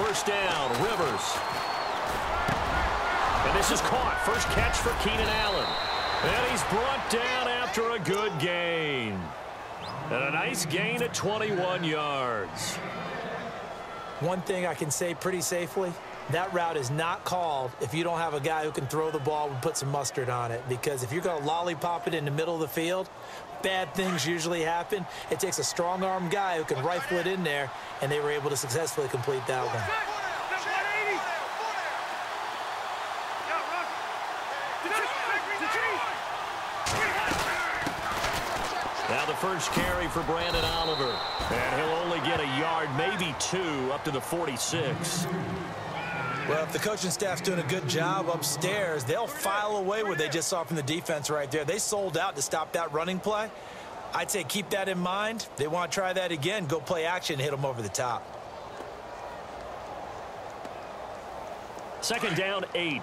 first down. Rivers. And this is caught. First catch for Keenan Allen. And he's brought down after a good gain. And a nice gain at 21 yards. One thing I can say pretty safely, that route is not called if you don't have a guy who can throw the ball and put some mustard on it. Because if you're going to lollipop it in the middle of the field, bad things usually happen. It takes a strong-arm guy who can rifle it in there, and they were able to successfully complete that one. Now the first carry for Brandon Oliver. And he'll only get a yard, maybe two, up to the 46. Well, if the coaching staff's doing a good job upstairs, they'll file away what they just saw from the defense right there. They sold out to stop that running play. I'd say keep that in mind. They want to try that again, go play action, hit them over the top. Second down, 8.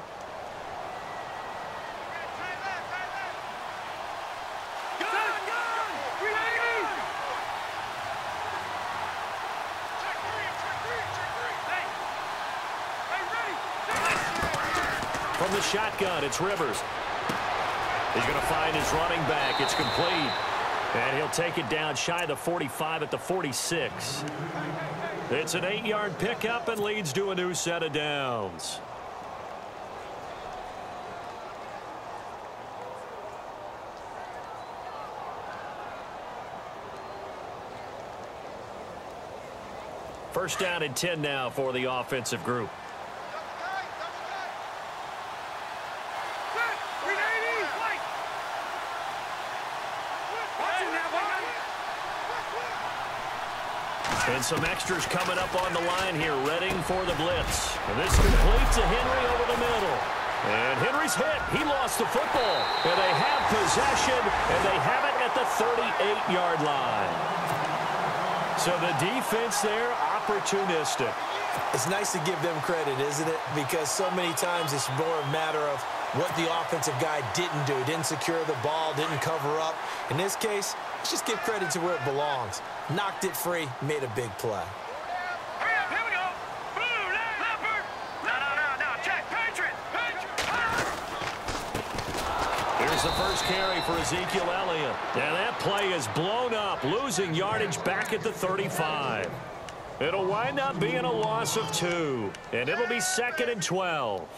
From the shotgun, it's Rivers. He's going to find his running back. It's complete. And he'll take it down shy of the 45 at the 46. It's an 8-yard pickup and leads to a new set of downs. First down and 10 now for the offensive group. And some extras coming up on the line here, readying for the blitz. And this completes to Henry over the middle. And Henry's hit. He lost the football. And they have possession, and they have it at the 38-yard line. So the defense there, opportunistic. It's nice to give them credit, isn't it? Because so many times it's more a matter of what the offensive guy didn't do. Didn't secure the ball, didn't cover up. In this case, let's just give credit to where it belongs. Knocked it free, made a big play. Hurry up, here we go. Blue, leopard. No, check, Patriot. Here's the first carry for Ezekiel Elliott. And that play is blown up, losing yardage back at the 35. It'll wind up being a loss of 2. And it'll be 2nd and 12.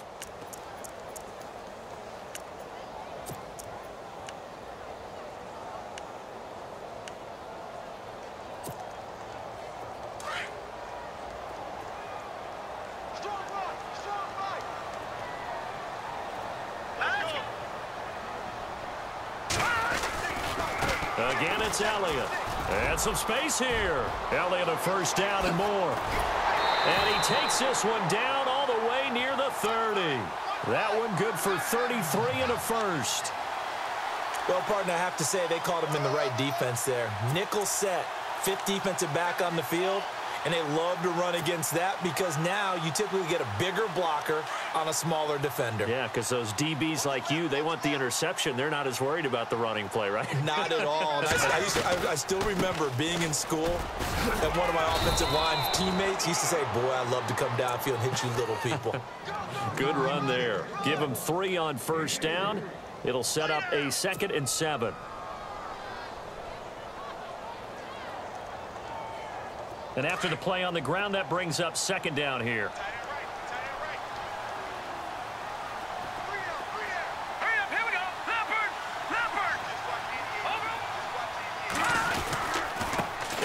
Again, it's Elliott. And some space here. Elliott a first down and more. And he takes this one down all the way near the 30. That one good for 33 and a first. Well, partner, I have to say they called him in the right defense there. Nickel set, 5th defensive back on the field. And they love to run against that because now you typically get a bigger blocker on a smaller defender. Yeah, because those DBs like you, they want the interception. They're not as worried about the running play, right? Not at all. I still remember being in school, and one of my offensive line teammates used to say, boy, I love to come downfield and hit you little people. Good run there. Give him 3 on first down. It'll set up a 2nd and 7. And after the play on the ground, that brings up 2nd down here. Hurry up, here we go.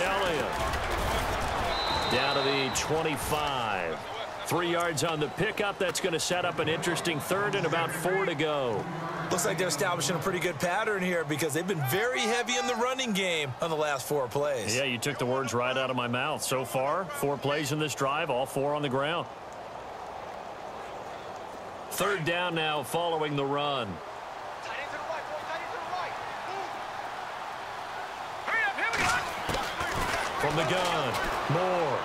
Elliott. Leopard. Down to the 25. 3 yards on the pickup. That's going to set up an interesting 3rd and about 4 to go. Looks like they're establishing a pretty good pattern here because they've been very heavy in the running game on the last 4 plays. Yeah, you took the words right out of my mouth. So far, 4 plays in this drive, all 4 on the ground. 3rd down now following the run. Hurry up, here we go. From the gun, Moore.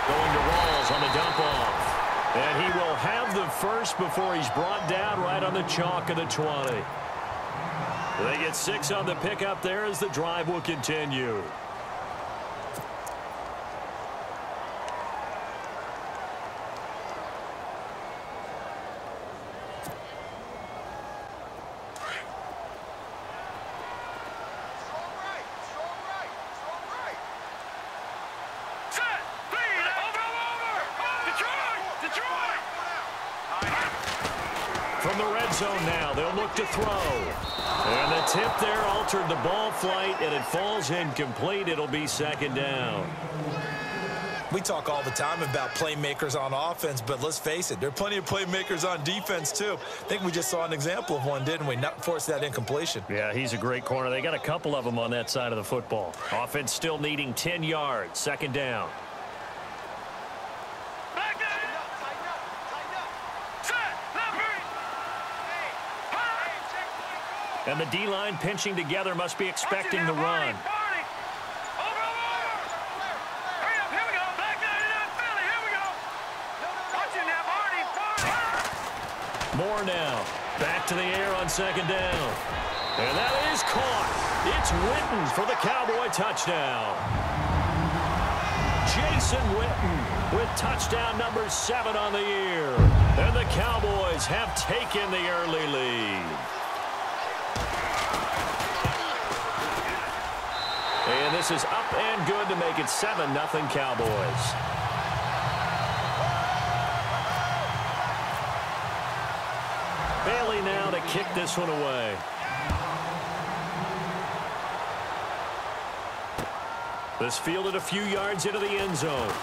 Going to Rawls on the dump off. And he will have the first before he's brought down right on the chalk of the 20. They get 6 on the pickup there as the drive will continue. red zone now. They'll look to throw. And the tip there altered the ball flight, and it falls incomplete. It'll be second down. We talk all the time about playmakers on offense, but let's face it, there are plenty of playmakers on defense, too. I think we just saw an example of one, didn't we? Not force that incompletion. Yeah, he's a great corner. They got a couple of them on that side of the football. Offense still needing 10 yards. Second down. And the D-line pinching together must be expecting the run. Moore now. Back to the air on second down. And that is caught. It's Witten for the Cowboy touchdown. Jason Witten with touchdown number 7 on the year. And the Cowboys have taken the early lead. And this is up and good to make it 7-0 Cowboys. Bailey now to kick this one away. This fielded a few yards into the end zone.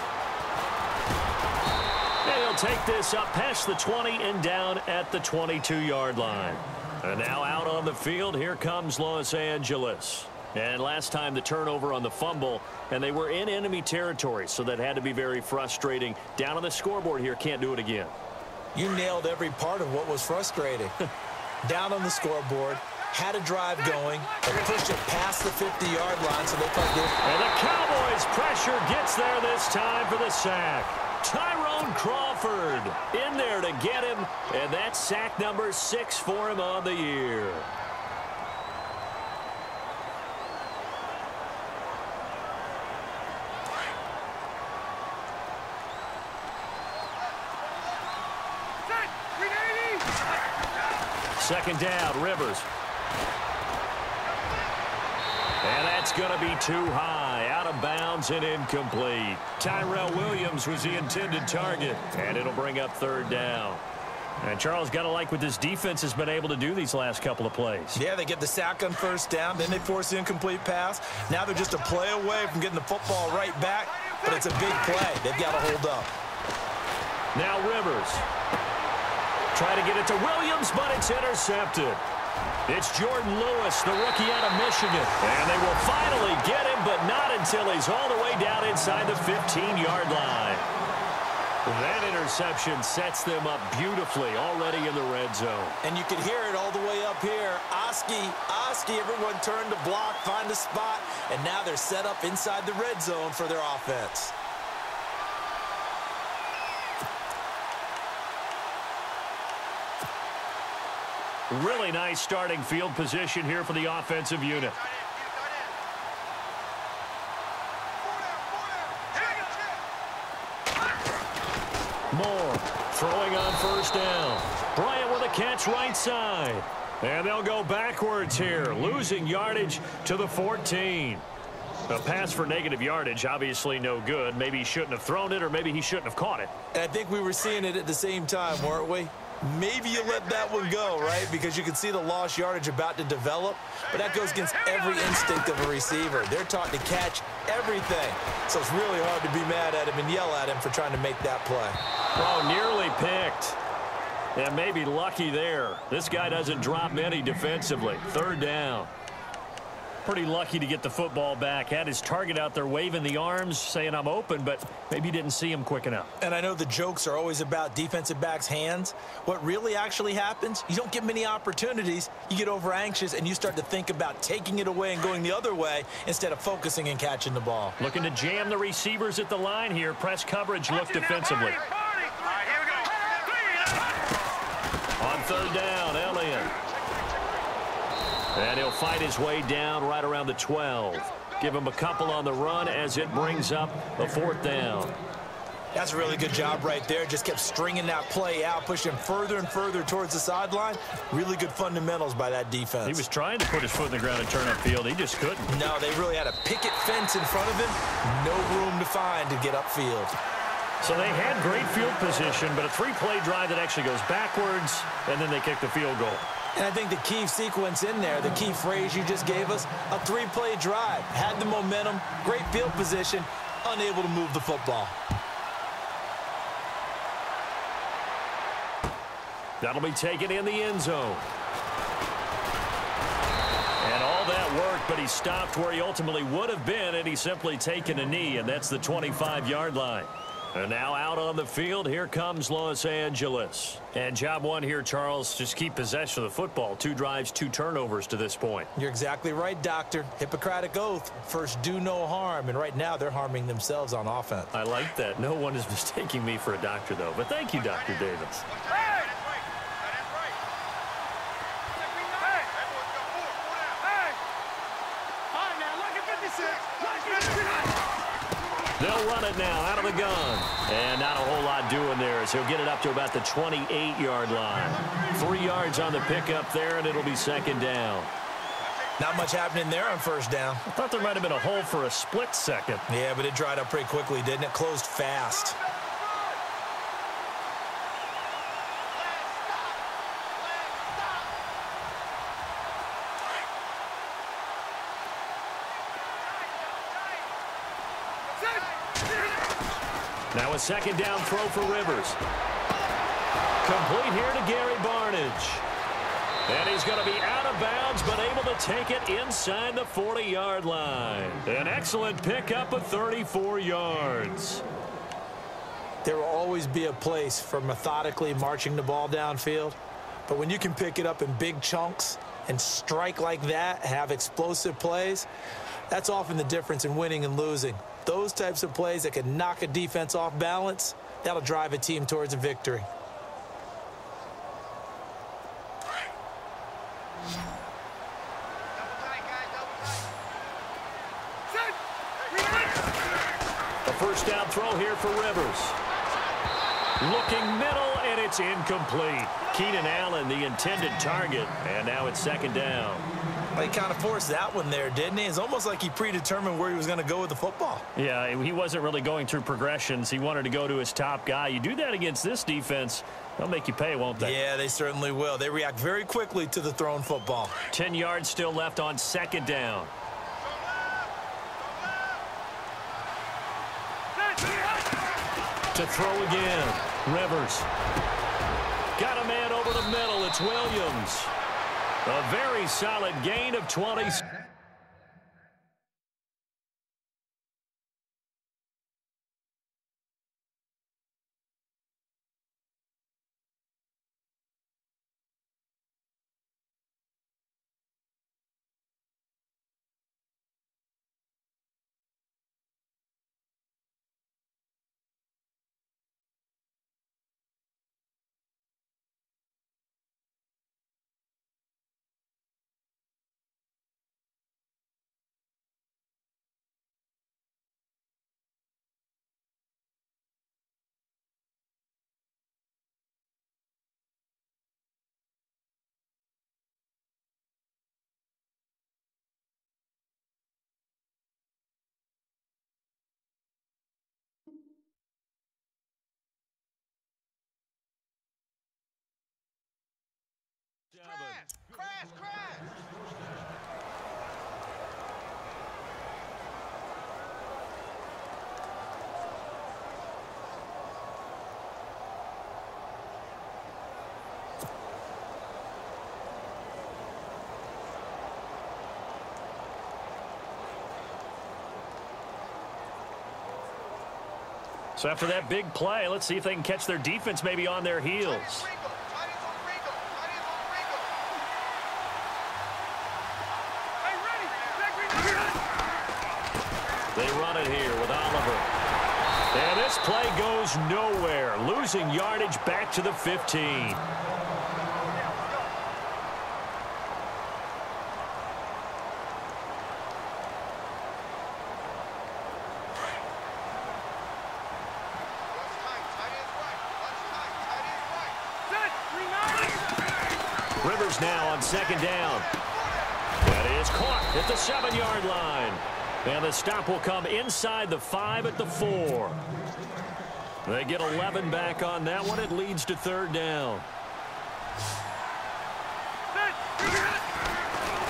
And he'll take this up past the 20 and down at the 22-yard line. And now out on the field, here comes Los Angeles. And last time the turnover on the fumble, and they were in enemy territory, so that had to be very frustrating. Down on the scoreboard here, can't do it again. You nailed every part of what was frustrating. Down on the scoreboard, had a drive going, and pushed it past the 50-yard line so they could get. And the Cowboys' pressure gets there this time for the sack. Tyrone Crawford in there to get him, and that's sack number 6 for him on the year. Second down, Rivers. And that's going to be too high, out of bounds and incomplete. Tyrell Williams was the intended target, and it'll bring up third down. And Charles, got to like what this defense has been able to do these last couple of plays. Yeah, they get the sack on first down, then they force the incomplete pass. Now they're just a play away from getting the football right back, but it's a big play. They've got to hold up. Now Rivers. Try to get it to Williams, but it's intercepted. It's Jordan Lewis, the rookie out of Michigan. And they will finally get him, but not until he's all the way down inside the 15-yard line. That interception sets them up beautifully already in the red zone. And you can hear it all the way up here. Oski, everyone turned to block, find a spot, and now they're set up inside the red zone for their offense. Really nice starting field position here for the offensive unit. Moore throwing on first down. Bryant with a catch right side. And they'll go backwards here, losing yardage to the 14. A pass for negative yardage, obviously no good. Maybe he shouldn't have thrown it, or maybe he shouldn't have caught it. And I think we were seeing it at the same time, weren't we? Maybe you let that one go, right? Because you can see the lost yardage about to develop. But that goes against every instinct of a receiver. They're taught to catch everything. So it's really hard to be mad at him and yell at him for trying to make that play. Oh, nearly picked. And maybe lucky there. This guy doesn't drop many defensively. Third down. Pretty lucky to get the football back. Had his target out there waving the arms, saying I'm open, but maybe didn't see him quick enough. And I know the jokes are always about defensive backs' hands. What really actually happens, you don't get many opportunities. You get over anxious, and you start to think about taking it away and going the other way instead of focusing and catching the ball. Looking to jam the receivers at the line here. Press coverage, look defensively. On third down, Elliott. And he'll fight his way down right around the 12. Give him a couple on the run as it brings up a fourth down. That's a really good job right there. Just kept stringing that play out, pushing further and further towards the sideline. Really good fundamentals by that defense. He was trying to put his foot in the ground and turn upfield. He just couldn't. No, they really had a picket fence in front of him. No room to find to get upfield. So they had great field position, but a three-play drive that actually goes backwards, and then they kick the field goal. And I think the key sequence in there, the key phrase you just gave us, a three-play drive. Had the momentum, great field position, unable to move the football. That'll be taken in the end zone. And all that work, but he stopped where he ultimately would have been had he simply taken a knee, and that's the 25-yard line. And now out on the field, here comes Los Angeles. And job one here, Charles, just keep possession of the football. 2 drives, 2 turnovers to this point. You're exactly right, Doctor. Hippocratic oath, first do no harm. And right now they're harming themselves on offense. I like that. No one is mistaking me for a doctor, though. But thank you, Dr. Davis. They'll run it now out of the gun. And not a whole lot doing there as he'll get it up to about the 28-yard line. 3 yards on the pickup there, and it'll be second down. Not much happening there on first down. I thought there might have been a hole for a split second. Yeah, but it dried up pretty quickly, didn't it? Closed fast. Now a second down throw for Rivers. Complete here to Gary Barnidge. And he's going to be out of bounds, but able to take it inside the 40-yard line. An excellent pickup of 34 yards. There will always be a place for methodically marching the ball downfield. But when you can pick it up in big chunks and strike like that, have explosive plays, that's often the difference in winning and losing. Those types of plays that can knock a defense off balance, that'll drive a team towards a victory. A first down throw here for Rivers. Looking middle, and it's incomplete. Keenan Allen, the intended target, and now it's second down. Well, he kind of forced that one there, didn't he? It's almost like he predetermined where he was going to go with the football. Yeah, he wasn't really going through progressions. He wanted to go to his top guy. You do that against this defense, they'll make you pay, won't they? Yeah, they certainly will. They react very quickly to the thrown football. 10 yards still left on second down. To throw again. Rivers. Got a man over the middle. It's Williams. A very solid gain of 20. Crash! So after that big play, let's see if they can catch their defense maybe on their heels. They run it here with Oliver. And this play goes nowhere, losing yardage back to the 15. Rivers now on second down. That is caught at the 7-yard line. And the stop will come inside the 5 at the 4. They get 11 back on that one. It leads to third down.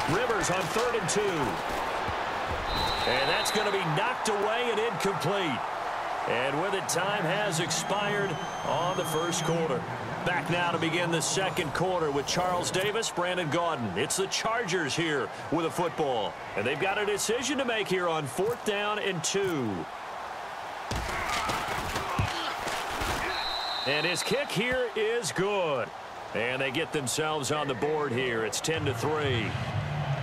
Rivers on 3rd and 2. And that's going to be knocked away and incomplete. And with it, time has expired on the first quarter. Back now to begin the second quarter with Charles Davis, Brandon Gaudin. It's the Chargers here with a football. And they've got a decision to make here on 4th down and 2. And his kick here is good. And they get themselves on the board here. It's 10-3.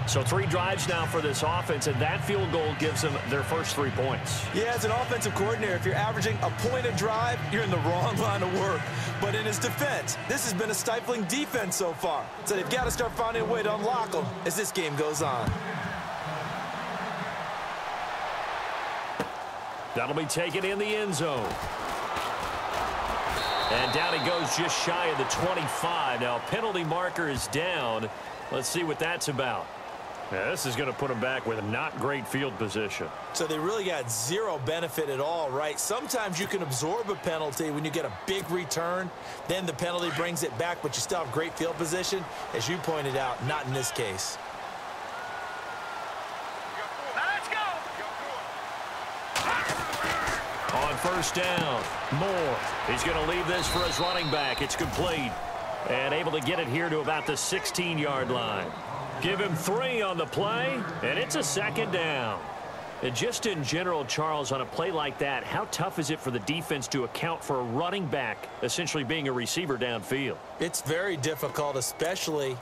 So 3 drives now for this offense, and that field goal gives them their first 3 points. Yeah, as an offensive coordinator, if you're averaging a point a drive, you're in the wrong line of work. But in his defense, this has been a stifling defense so far. So they've got to start finding a way to unlock them as this game goes on. That'll be taken in the end zone. And down he goes just shy of the 25. Now, penalty marker is down. Let's see what that's about. Yeah, this is going to put them back with a not great field position. So they really got zero benefit at all, right? Sometimes you can absorb a penalty when you get a big return. Then the penalty brings it back, but you still have great field position. As you pointed out, not in this case. Let's go. On 1st down, Moore. He's going to leave this for his running back. It's complete. And able to get it here to about the 16-yard line. Give him 3 on the play, and it's a 2nd down. And just in general, Charles, on a play like that, how tough is it for the defense to account for a running back essentially being a receiver downfield? It's very difficult, especially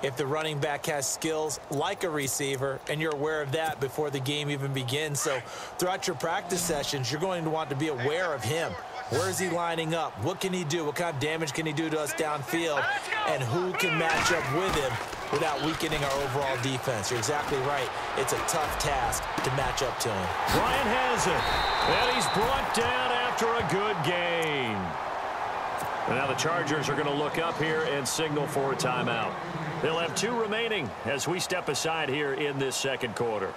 if the running back has skills like a receiver, and you're aware of that before the game even begins. So throughout your practice sessions, you're going to want to be aware of him. Where is he lining up? What can he do? What kind of damage can he do to us downfield? And who can match up with him without weakening our overall defense? You're exactly right. It's a tough task to match up to him. Bryant has it. And he's brought down after a good gain. And now the Chargers are going to look up here and signal for a timeout. They'll have 2 remaining as we step aside here in this second quarter.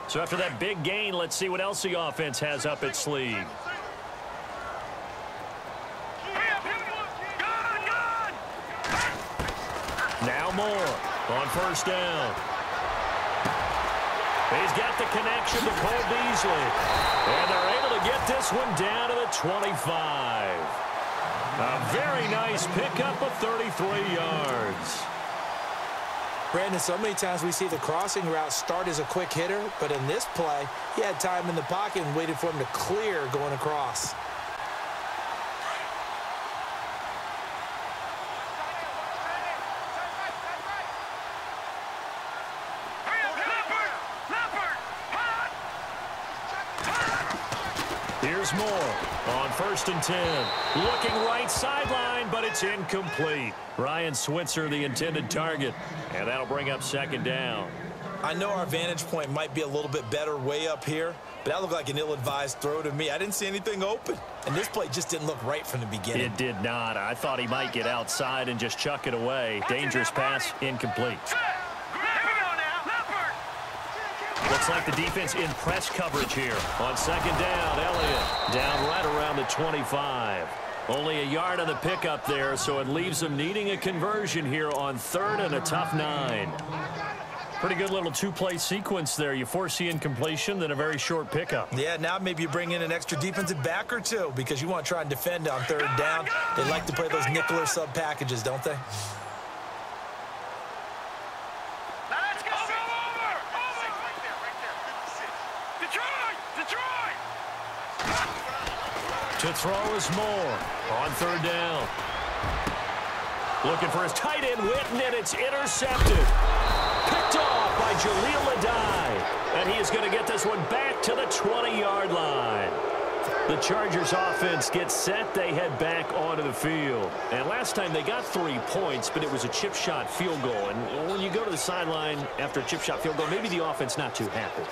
So after that big gain, let's see what else the offense has up its sleeve. Now Moore on 1st down. He's got the connection to Cole Beasley. And they're able to get this one down to the 25. A very nice pickup of 33 yards. Brandon, so many times we see the crossing route start as a quick hitter, but in this play, he had time in the pocket and waited for him to clear going across. Here's Moore on 1st and 10. Looking right sideline, but it's incomplete. Ryan Switzer, the intended target. And that'll bring up 2nd down. I know our vantage point might be a little bit better way up here, but that looked like an ill-advised throw to me. I didn't see anything open. And this play just didn't look right from the beginning. It did not. I thought he might get outside and just chuck it away. Dangerous pass, incomplete. Looks like the defense in press coverage here. On 2nd down, Elliott down right around the 25. Only a yard on the pickup there, so it leaves them needing a conversion here on 3rd and a tough 9. Pretty good little 2-play sequence there. You force the incompletion, then a very short pickup. Yeah, now maybe you bring in an extra defensive back or 2 because you want to try and defend on 3rd down. They like to play those nickel or sub packages, don't they? To throw is Moore on 3rd down. Looking for his tight end, Witten, and it's intercepted. Picked off by Jaleel Adai. And he is going to get this one back to the 20-yard line. The Chargers offense gets set. They head back onto the field. And last time they got 3 points, but it was a chip shot field goal. And when you go to the sideline after a chip shot field goal, maybe the offense not too happy.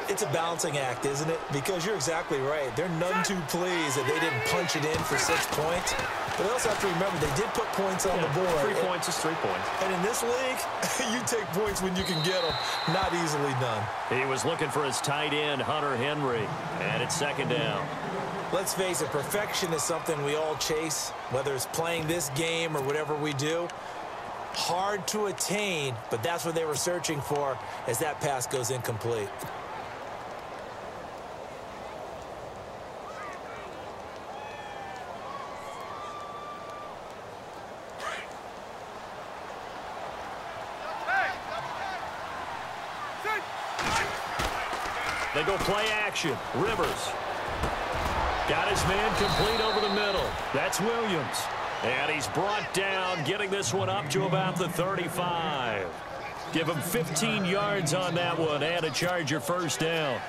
It's a balancing act, isn't it? Because you're exactly right. They're none too pleased that they didn't punch it in for 6 points. But they also have to remember they did put points on the board. 3 points is 3 points. And in this league, you take points when you can get them. Not easily done. He was looking for his tight end, Hunter Henry. And it's 2nd down. Let's face it, perfection is something we all chase, whether it's playing this game or whatever we do. Hard to attain, but that's what they were searching for as that pass goes incomplete. They go play action. Rivers. Got his man complete over the middle. That's Williams. And he's brought down, getting this one up to about the 35. Give him 15 yards on that one and a Charger 1st down.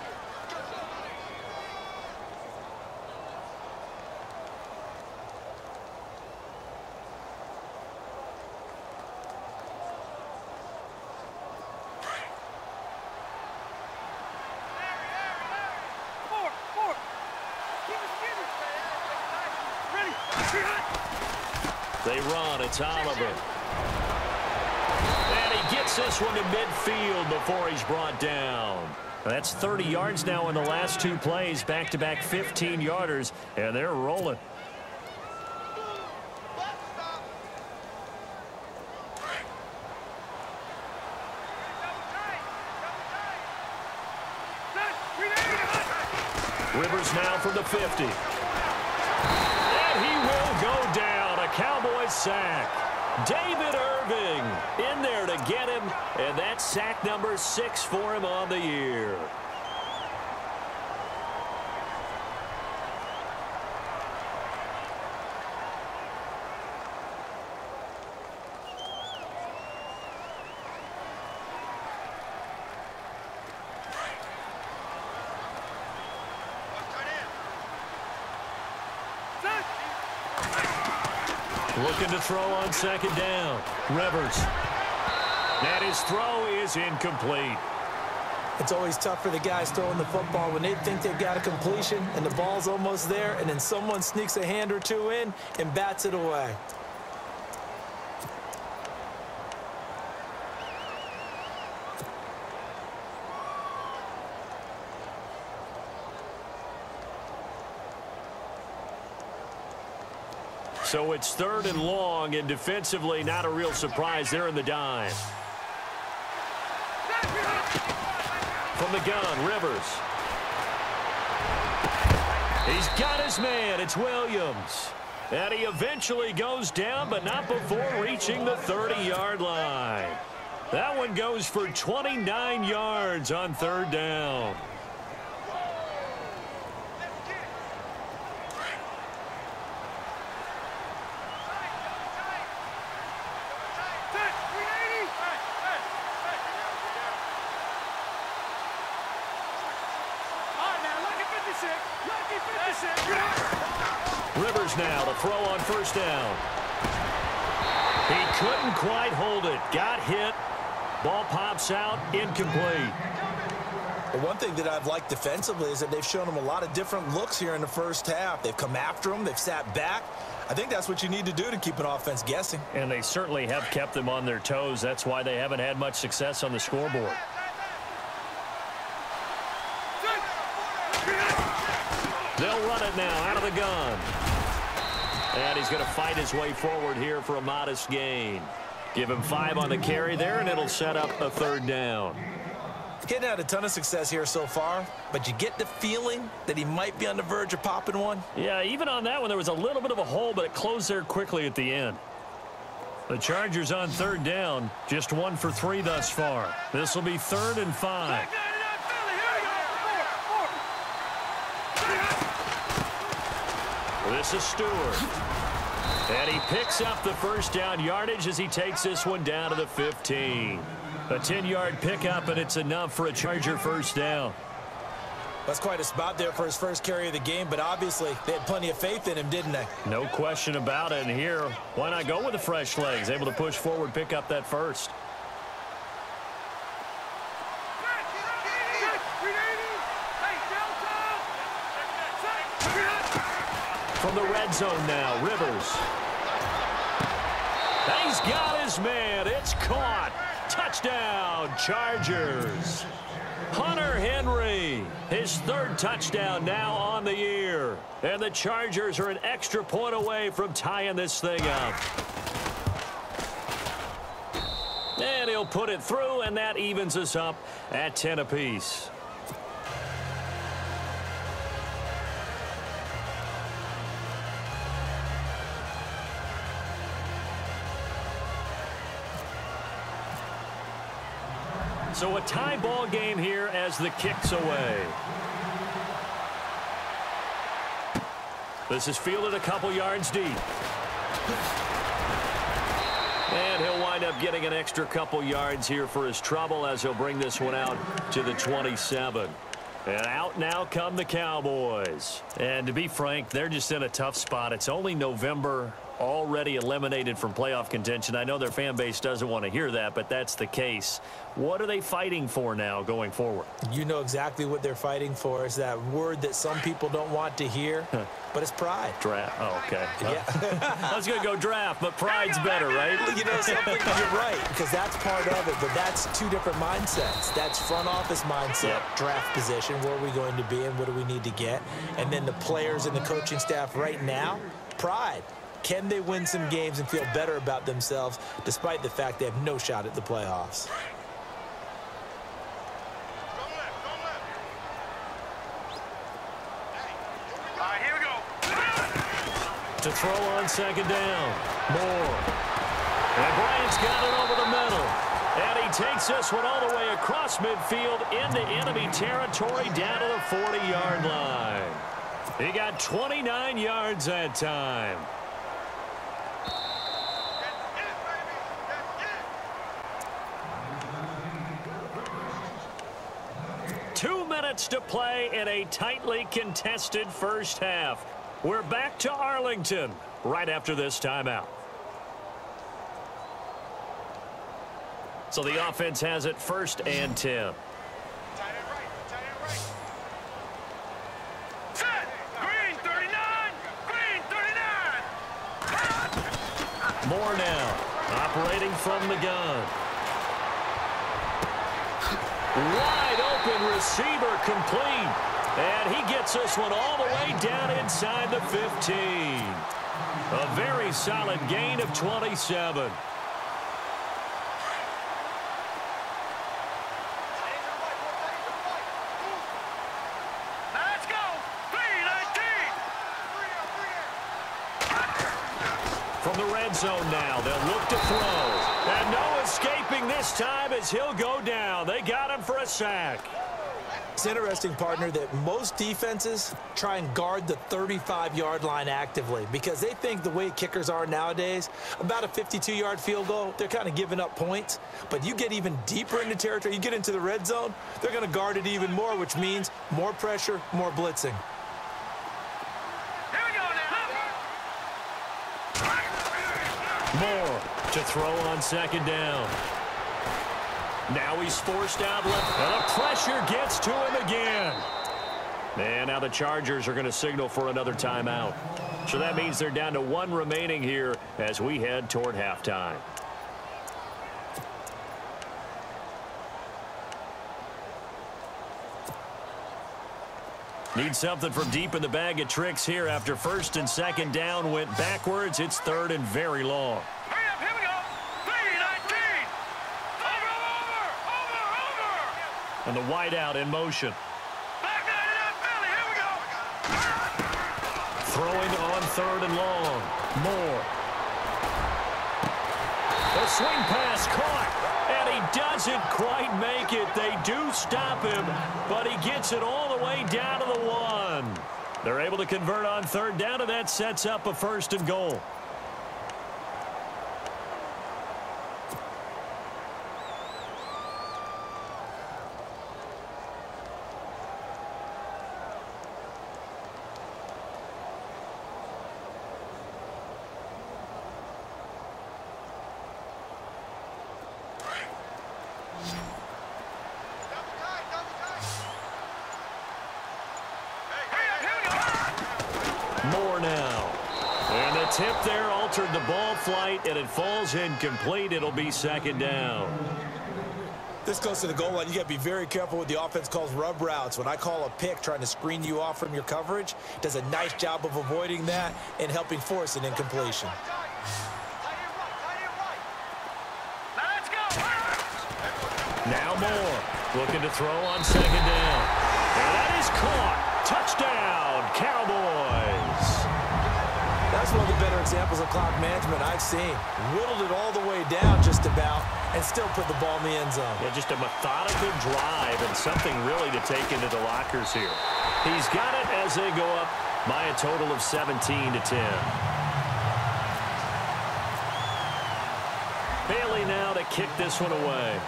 They run. It's Oliver. And he gets this one to midfield before he's brought down. That's 30 yards now in the last 2 plays. Back-to-back 15-yarders, and they're rolling. Rivers now from the 50. And he will go down. A Cowboys sack. David Irving in there to get him, and that's sack number 6 for him on the year. Looking to throw on 2nd down. Rivers. And his throw is incomplete. It's always tough for the guys throwing the football when they think they've got a completion and the ball's almost there, and then someone sneaks a hand or two in and bats it away. So it's 3rd and long, and defensively not a real surprise there in the dime. From the gun, Rivers. He's got his man. It's Williams. And he eventually goes down, but not before reaching the 30-yard line. That one goes for 29 yards on 3rd down. Rivers now to throw on 1st down. He couldn't quite hold it. Got hit. Ball pops out. Incomplete. Well, one thing that I've liked defensively is that they've shown them a lot of different looks here in the 1st half. They've come after them. They've sat back. I think that's what you need to do to keep an offense guessing. And they certainly have kept them on their toes. That's why they haven't had much success on the scoreboard. They'll run it now out of the gun. And he's going to fight his way forward here for a modest gain. Give him 5 on the carry there, and it'll set up a 3rd down. Getting had a ton of success here so far, but you get the feeling that he might be on the verge of popping one. Yeah, even on that one, there was a little bit of a hole, but it closed there quickly at the end. The Chargers on 3rd down, just 1 for 3 thus far. This will be 3rd and 5. This is Stewart. And he picks up the 1st down yardage as he takes this one down to the 15. A 10-yard pickup, and it's enough for a Charger 1st down. That's quite a spot there for his 1st carry of the game, but obviously they had plenty of faith in him, didn't they? No question about it. And here, why not go with the fresh legs? Able to push forward, pick up that 1st. red zone now. Rivers. He's got his man. It's caught. Touchdown, Chargers. Hunter Henry, his third touchdown now on the year. And the Chargers are an extra point away from tying this thing up. And he'll put it through, and that evens us up at 10 apiece. So a tie ball game here as the kick's away. This is fielded a couple yards deep. And he'll wind up getting an extra couple yards here for his trouble as he'll bring this one out to the 27. And out now come the Cowboys. And to be frank, they're just in a tough spot. It's only November, already eliminated from playoff contention. I know their fan base doesn't want to hear that, but that's the case. What are they fighting for now going forward? You know exactly what they're fighting for. Is that word that some people don't want to hear, but it's pride. Draft. Oh, okay. Yeah. I was going to go draft, but pride's better, right? You know something? You're right, because that's part of it, but that's two different mindsets. That's front office mindset, draft position, where are we going to be and what do we need to get? And then the players and the coaching staff right now, pride. Can they win some games and feel better about themselves despite the fact they have no shot at the playoffs? All right, here we go. To throw on second down. Moore. And Bryant's got it over the middle. And he takes this one all the way across midfield into enemy territory down to the 40-yard line. He got 29 yards that time. To play in a tightly contested first half. We're back to Arlington right after this timeout. So the offense has it 1st and 10. Set. Green 39. Green 39. Moore now operating from the gun. Wide open receiver complete. And he gets this one all the way down inside the 15. A very solid gain of 27. Let's go. 319. From the red zone now, they'll look to throw. And no escaping this time as he'll go down. They got him for a sack. It's interesting, partner, that most defenses try and guard the 35-yard line actively because they think the way kickers are nowadays, about a 52-yard field goal, they're kind of giving up points. But you get even deeper into territory, you get into the red zone, they're going to guard it even more, which means more pressure, more blitzing. Here we go now. Moore to throw on second down. Now he's forced out left. And the pressure gets to him again. And now the Chargers are going to signal for another timeout. So that means they're down to 1 remaining here as we head toward halftime. Need something from deep in the bag of tricks here after 1st and 2nd down went backwards. It's 3rd and very long. Hurry up, here we go. 319. Over. And the wideout in motion. Back nine it up, Billy. Here we go. Throwing on 3rd and long. Moore. The swing pass caught. And he doesn't quite make it. They do stop him, but he gets it all the way down to the 1. They're able to convert on 3rd down, and that sets up a 1st and goal. Moore now tip there altered the ball flight, and it falls incomplete. It'll be second down. This goes to the goal line. You got to be very careful with the offense calls rub routes. When I call a pick trying to screen you off from your coverage, does a nice job of avoiding that and helping force an incompletion. Now Moore looking to throw on second down. And that is caught. Touchdown, Cowboys. That's one of the better examples of clock management I've seen. Whittled it all the way down just about and still put the ball in the end zone. Yeah, just a methodical drive and something really to take into the lockers here. He's got it as they go up by a total of 17-10. Bailey now to kick this one away.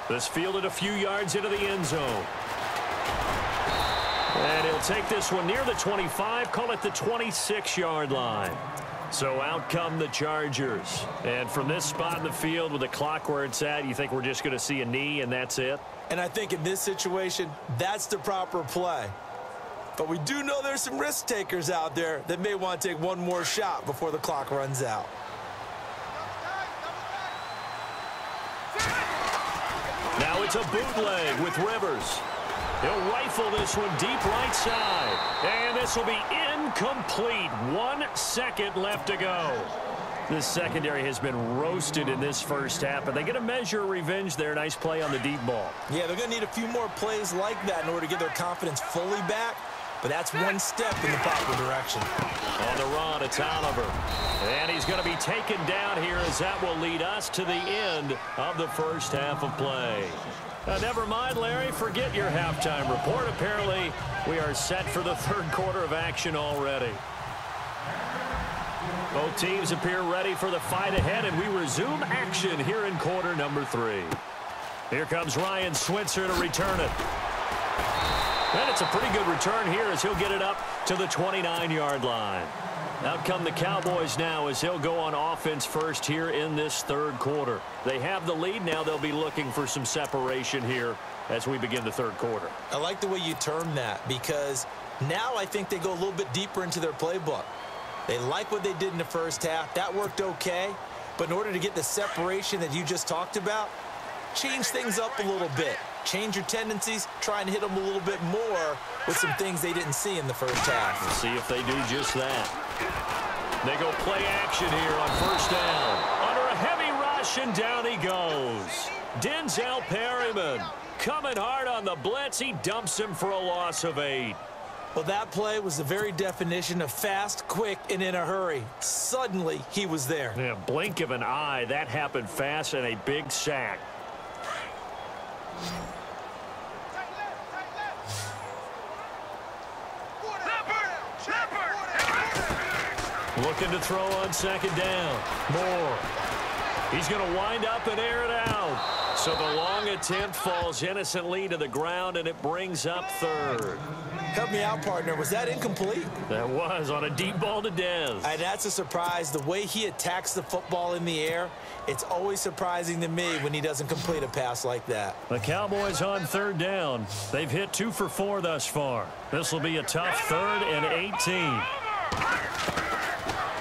This fielded a few yards into the end zone. And he'll take this one near the 25, call it the 26-yard line. So out come the Chargers. And from this spot in the field with the clock where it's at, you think we're just going to see a knee and that's it? And I think in this situation, that's the proper play. But we do know there's some risk takers out there that may want to take one more shot before the clock runs out. Now it's a bootleg with Rivers. He'll rifle this one deep right side. And this will be incomplete. 1 second left to go. This secondary has been roasted in this first half, but they get a measure of revenge there. Nice play on the deep ball. Yeah, they're going to need a few more plays like that in order to get their confidence fully back. But that's one step in the proper direction. On the run, it's Oliver. And he's going to be taken down here as that will lead us to the end of the first half of play. Never mind, Larry. Forget your halftime report. Apparently, we are set for the third quarter of action already. Both teams appear ready for the fight ahead, and we resume action here in quarter number 3. Here comes Ryan Switzer to return it. And it's a pretty good return here as he'll get it up to the 29-yard line. Out come the Cowboys now as they'll go on offense first here in this third quarter. They have the lead now. They'll be looking for some separation here as we begin the third quarter. I like the way you term that because now I think they go a little bit deeper into their playbook. They like what they did in the first half. That worked okay. But in order to get the separation that you just talked about, change things up a little bit. Change your tendencies, try and hit them a little bit more with some things they didn't see in the first half. Let's see if they do just that. They go play action here on first down. Under a heavy rush, and down he goes. Denzel Perryman coming hard on the blitz. He dumps him for a loss of 8. Well, that play was the very definition of fast, quick, and in a hurry. Suddenly, he was there. Yeah, blink of an eye. That happened fast and a big sack. Looking to throw on second down. Moore. He's going to wind up and air it out. So the long attempt falls innocently to the ground, and it brings up third. Help me out, partner. Was that incomplete? That was on a deep ball to Dez. And that's a surprise. The way he attacks the football in the air, it's always surprising to me when he doesn't complete a pass like that. The Cowboys on third down. They've hit 2 for 4 thus far. This will be a tough 3rd and 18.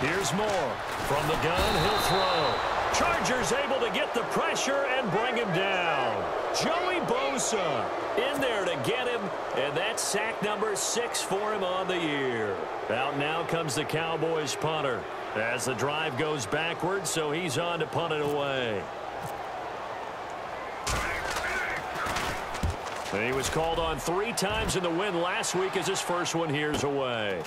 Here's Moore. From the gun, he'll throw. Chargers able to get the pressure and bring him down. Joey Bosa in there to get him, and that's sack number 6 for him on the year. Out now comes the Cowboys punter as the drive goes backwards, so he's on to punt it away. And he was called on 3 times in the win last week as his first one here's away.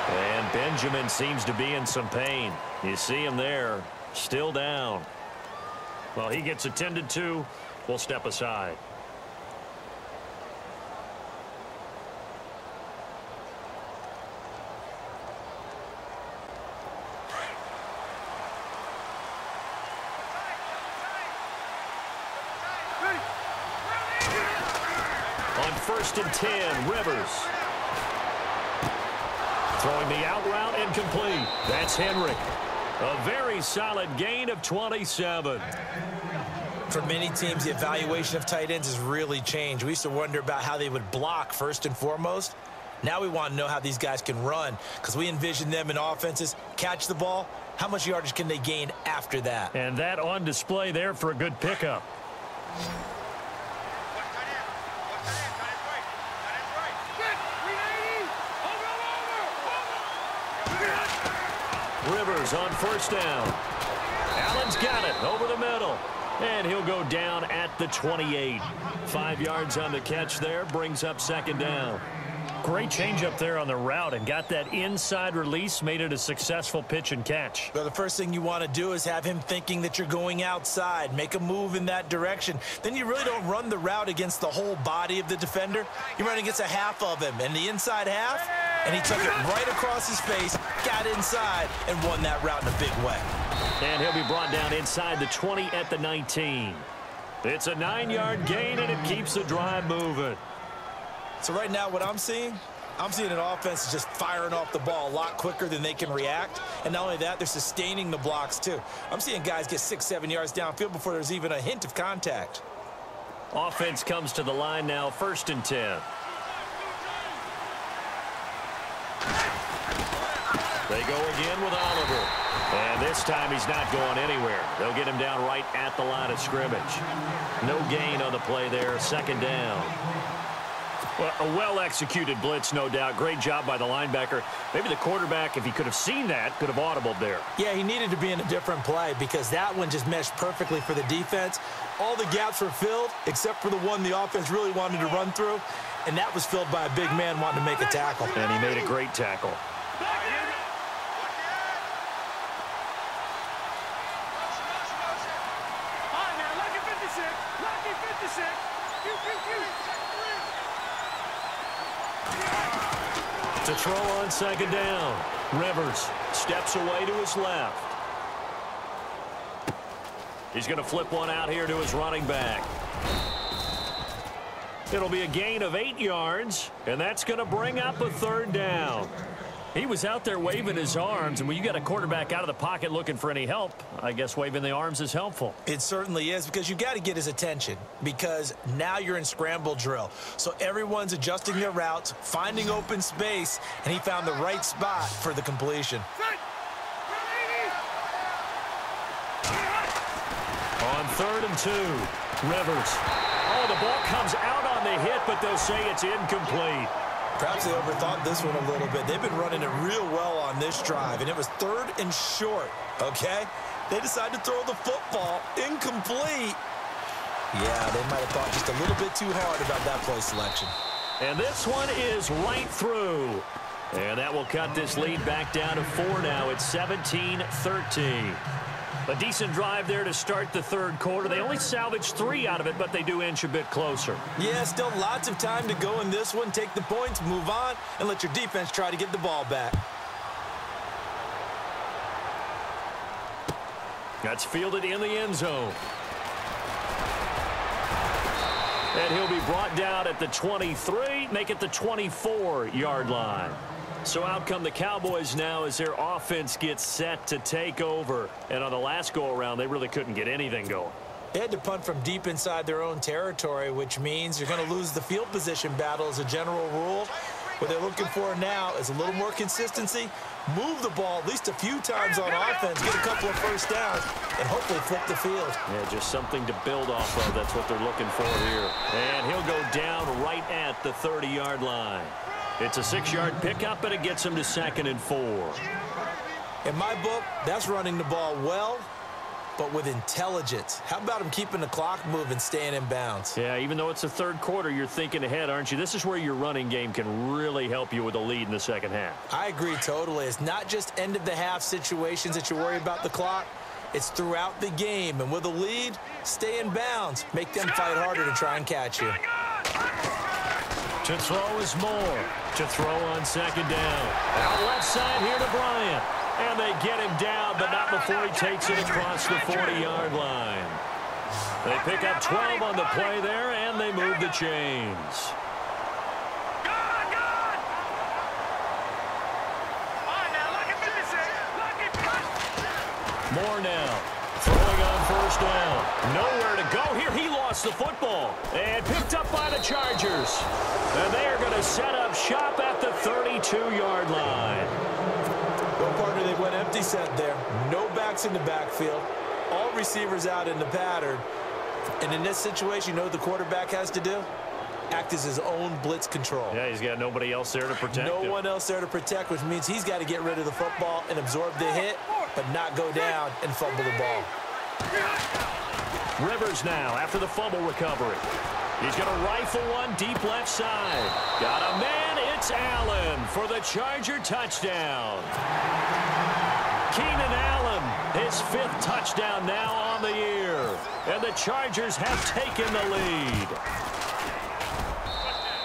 And Benjamin seems to be in some pain. You see him there, still down. Well, he gets attended to. We'll step aside. On 1st and 10, Rivers. Throwing the out route incomplete. That's Henry. A very solid gain of 27. For many teams, the evaluation of tight ends has really changed. We used to wonder about how they would block first and foremost. Now we want to know how these guys can run because we envision them in offenses, catch the ball, how much yardage can they gain after that? And that on display there for a good pickup. Rivers on first down. Allen's got it over the middle. And he'll go down at the 28. 5 yards on the catch there, brings up second down. Great change up there on the route and got that inside release, made it a successful pitch and catch. Well, the first thing you want to do is have him thinking that you're going outside, make a move in that direction. Then you really don't run the route against the whole body of the defender. You run against a half of him, and the inside half, and he took it right across his face, got inside, and won that route in a big way. And he'll be brought down inside the 20 at the 19. It's a 9-yard gain, and it keeps the drive moving. So right now what I'm seeing an offense is just firing off the ball a lot quicker than they can react. And not only that, they're sustaining the blocks too. I'm seeing guys get 6-7 yards downfield before there's even a hint of contact. Offense comes to the line now, 1st and 10. They go again with Oliver. And this time he's not going anywhere. They'll get him down right at the line of scrimmage. No gain on the play there, 2nd down. Well, a well-executed blitz, no doubt. Great job by the linebacker. Maybe the quarterback, if he could have seen that, could have audibled there. Yeah, he needed to be in a different play because that one just meshed perfectly for the defense. All the gaps were filled except for the one the offense really wanted to run through, and that was filled by a big man wanting to make a tackle. And he made a great tackle. To throw on 2nd down. Rivers steps away to his left. He's going to flip one out here to his running back. It'll be a gain of 8 yards, and that's going to bring up a 3rd down. He was out there waving his arms, and when you got a quarterback out of the pocket looking for any help, I guess waving the arms is helpful. It certainly is because you've got to get his attention because now you're in scramble drill. So everyone's adjusting their routes, finding open space, and he found the right spot for the completion. On 3rd and 2, Rivers. Oh, the ball comes out on the hit, but they'll say it's incomplete. Perhaps they overthought this one a little bit. They've been running it real well on this drive, and it was 3rd and short, okay? They decided to throw the football incomplete. Yeah, they might have thought just a little bit too hard about that play selection. And this one is right through. And that will cut this lead back down to 4 now. It's 17-13. A decent drive there to start the 3rd quarter. They only salvaged 3 out of it, but they do inch a bit closer. Yeah, still lots of time to go in this one. Take the points, move on, and let your defense try to get the ball back. That's fielded in the end zone. And he'll be brought down at the 23, make it the 24-yard line. So out come the Cowboys now as their offense gets set to take over. And on the last go-around, they really couldn't get anything going. They had to punt from deep inside their own territory, which means you're going to lose the field position battle as a general rule. What they're looking for now is a little more consistency, move the ball at least a few times on offense, get a couple of first downs, and hopefully flip the field. Yeah, just something to build off of. That's what they're looking for here. And he'll go down right at the 30-yard line. It's a 6-yard pickup, and it gets him to 2nd and 4. In my book, that's running the ball well, but with intelligence. How about him keeping the clock moving, staying in bounds? Yeah, even though it's the 3rd quarter, you're thinking ahead, aren't you? This is where your running game can really help you with a lead in the 2nd half. I agree totally. It's not just end-of-the-half situations that you worry about the clock. It's throughout the game. And with a lead, stay in bounds. Make them fight harder to try and catch you. To throw is Moore. To throw on 2nd down. Out left side here to Bryant. And they get him down, but not before he takes it across the 40-yard line. They pick up 12 on the play there, and they move the chains. Moore now. Throwing on 1st touchdown. Nowhere to go here. He lost the football and picked up by the Chargers. And they are going to set up shop at the 32-yard line. Well, partner, they went empty set there. No backs in the backfield. All receivers out in the pattern. And in this situation, you know what the quarterback has to do? Act as his own blitz control. Yeah, he's got nobody else there to protect him. No one else there to protect, which means he's got to get rid of the football and absorb the hit, but not go down and fumble the ball. Rivers now after the fumble recovery. He's going to rifle one deep left side. Got a man. It's Allen for the Charger touchdown. Keenan Allen, his 5th touchdown now on the year. And the Chargers have taken the lead.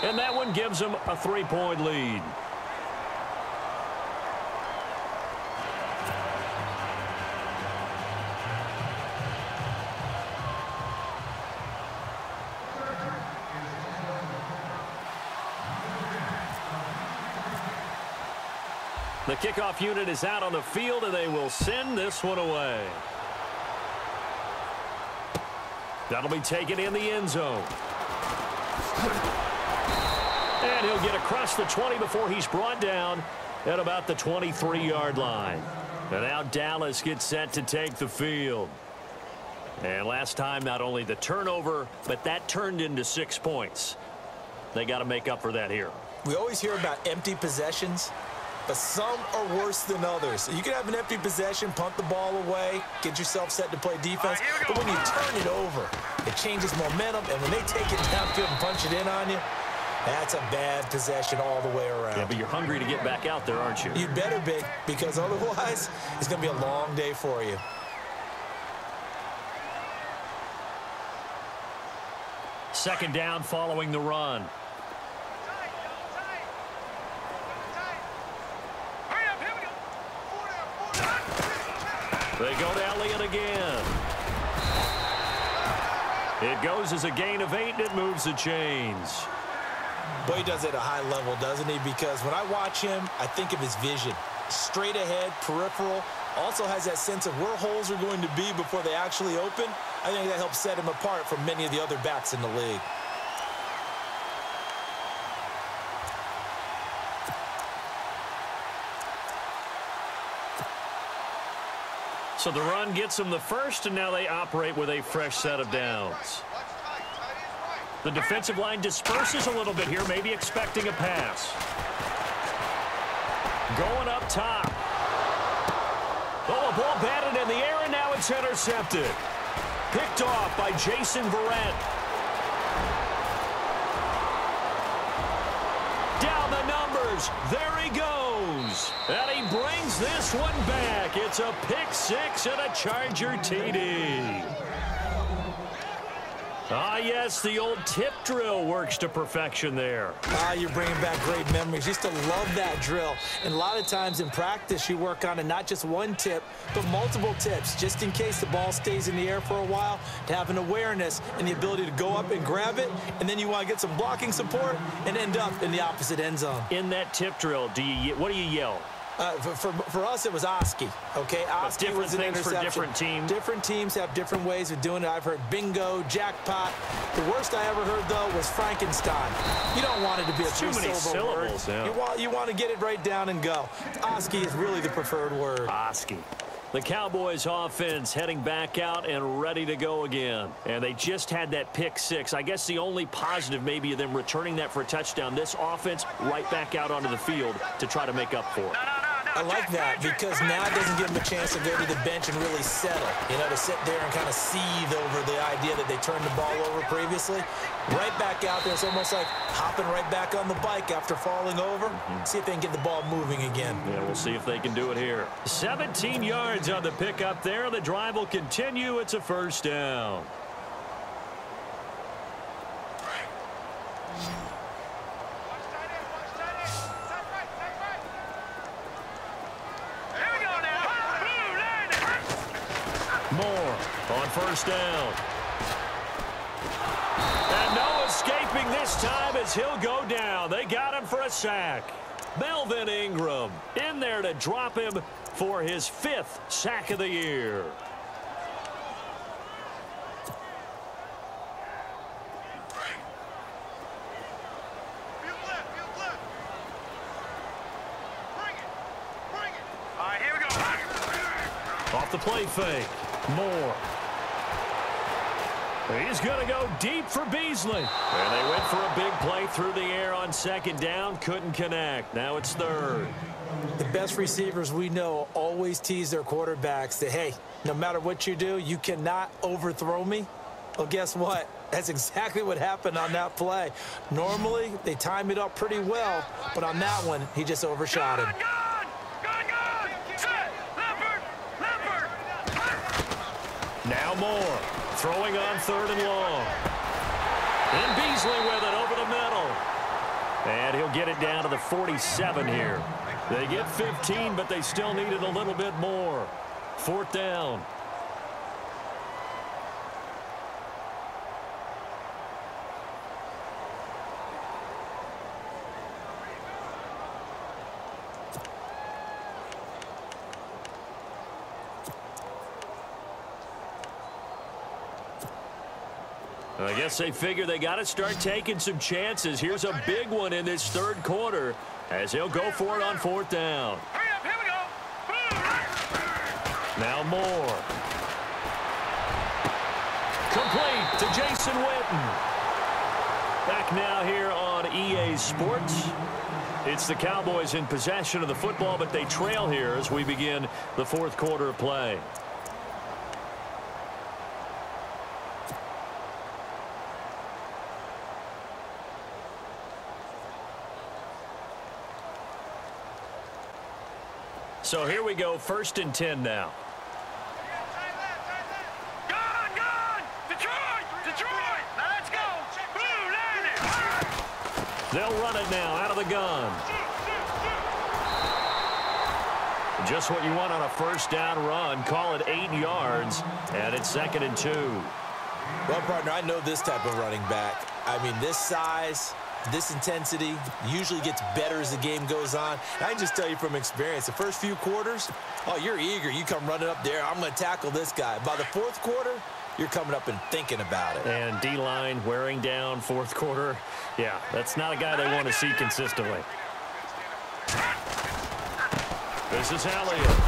And that one gives them a 3-point lead. The kickoff unit is out on the field, and they will send this one away. That'll be taken in the end zone. And he'll get across the 20 before he's brought down at about the 23-yard line. And now Dallas gets set to take the field. And last time, not only the turnover, but that turned into 6 points. They got to make up for that here. We always hear about empty possessions, but some are worse than others. You can have an empty possession, punt the ball away, get yourself set to play defense, but when you turn it over, it changes momentum, and when they take it downfield and punch it in on you, that's a bad possession all the way around. Yeah, but you're hungry to get back out there, aren't you? You better be, because otherwise, it's going to be a long day for you. Second down following the run. They go to Elliott again. It goes as a gain of 8, and it moves the chains. Boy, he does it at a high level, doesn't he? Because when I watch him, I think of his vision. Straight ahead, peripheral. Also has that sense of where holes are going to be before they actually open. I think that helps set him apart from many of the other backs in the league. So the run gets them the first, and now they operate with a fresh set of downs. The defensive line disperses a little bit here, maybe expecting a pass. Going up top. Oh, a ball batted in the air, and now it's intercepted. Picked off by Jason Verrett. Down the numbers. There he goes. And he brings this one back. It's a pick 6 and a Charger TD. Ah, yes, the old tip drill works to perfection there. Ah, you're bringing back great memories. Used to love that drill. And a lot of times in practice, you work on it, not just one tip, but multiple tips, just in case the ball stays in the air for a while, to have an awareness and the ability to go up and grab it, and then you want to get some blocking support and end up in the opposite end zone. In that tip drill, what do you yell? For us, it was Oski. Okay, Oski was an interception. For different teams. Different teams have different ways of doing it. I've heard bingo, jackpot. The worst I ever heard, though, was Frankenstein. You don't want it to be a three-syllable word. Yeah. You want to get it right down and go. Oski is really the preferred word. Oski. The Cowboys offense heading back out and ready to go again. And they just had that pick 6. I guess the only positive maybe of them returning that for a touchdown. This offense right back out onto the field to try to make up for it. I like that because now it doesn't give them a chance to go to the bench and really settle. You know, to sit there and kind of seethe over the idea that they turned the ball over previously. Right back out there. It's almost like hopping right back on the bike after falling over. See if they can get the ball moving again. Yeah, we'll see if they can do it here. 17 yards on the pickup there. The drive will continue. It's a first down. Moore on first down. And no escaping this time as he'll go down. They got him for a sack. Melvin Ingram in there to drop him for his 5th sack of the year. the play fake. Moore. He's going to go deep for Beasley. And they went for a big play through the air on second down. Couldn't connect. Now it's third. The best receivers we know always tease their quarterbacks that, hey, no matter what you do, you cannot overthrow me. Well, guess what? That's exactly what happened on that play. Normally, they time it up pretty well, but on that one, he just overshot him. Now Moore, throwing on third and long. And Beasley with it over the middle. And he'll get it down to the 47 here. They get 15, but they still needed a little bit more. Fourth down. I guess they figure they got to start taking some chances. Here's a big one in this third quarter as he'll go for it on fourth down. Here we go. Now Moore. Complete to Jason Witten. Back now here on EA Sports. It's the Cowboys in possession of the football, but they trail here as we begin the fourth quarter of play. So here we go, 1st and 10 now. Gone! Detroit! Now let's go! Blue, land it! They'll run it now out of the gun. Just what you want on a first down run. Call it 8 yards, and it's 2nd and 2. Well, partner, I know this type of running back. I mean, this size, this intensity usually gets better as the game goes on. And I can just tell you from experience, the first few quarters, oh, you're eager. You come running up there, I'm going to tackle this guy. By the fourth quarter, you're coming up and thinking about it. And D-line wearing down fourth quarter. Yeah, that's not a guy they want to see consistently. This is Elliott.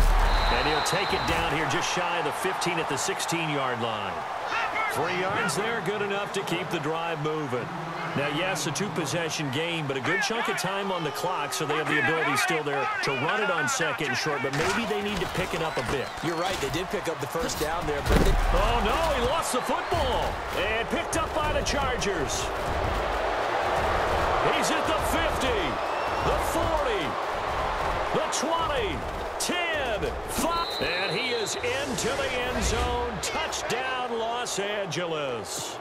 And he'll take it down here just shy of the 15 at the 16-yard line. 3 yards there, good enough to keep the drive moving. Now, yes, a two-possession game, but a good chunk of time on the clock, so they have the ability still there to run it on second and short, but maybe they need to pick it up a bit. You're right, they did pick up the first down there, but oh, no, he lost the football. And picked up by the Chargers. He's at the 50, the 40, the 20, 10, 5. And he is into the end zone. Touchdown, Los Angeles.